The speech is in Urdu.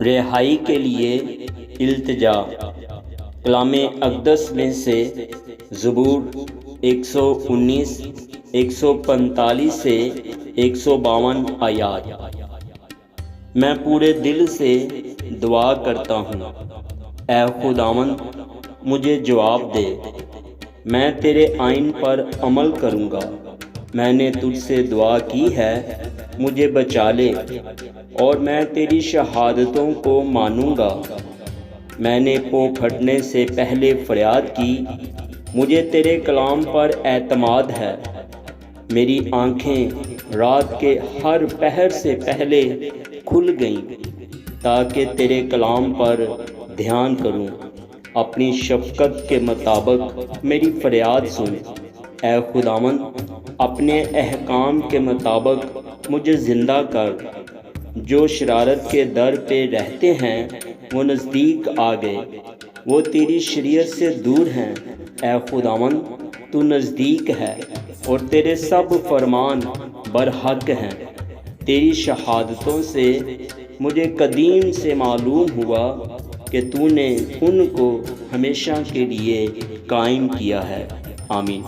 رہائی کے لیے التجا۔ کلام اقدس میں سے زبور 119 145 سے 152 آیات۔ میں پورے دل سے دعا کرتا ہوں، اے خداوند مجھے جواب دے، میں تیرے آئین پر عمل کروں گا۔ میں نے تجھ سے دعا کی ہے، مجھے بچا لے، اور میں تیری شہادتوں کو مانوں گا۔ میں نے پھٹنے سے پہلے فریاد کی، مجھے تیرے کلام پر اعتماد ہے۔ میری آنکھیں رات کے ہر پہر سے پہلے کھل گئیں تاکہ تیرے کلام پر دھیان کروں۔ اپنی شفقت کے مطابق میری فریاد سن، اے خداوند اپنے احکام کے مطابق مجھے زندہ کر۔ جو شرارت کے در پہ رہتے ہیں وہ نزدیک آ گئے، وہ تیری شریعت سے دور ہیں۔ اے خداوند تو نزدیک ہے، اور تیرے سب فرمان برحق ہیں۔ تیری شہادتوں سے مجھے قدیم سے معلوم ہوا کہ تو نے ان کو ہمیشہ کے لیے قائم کیا ہے۔ آمین۔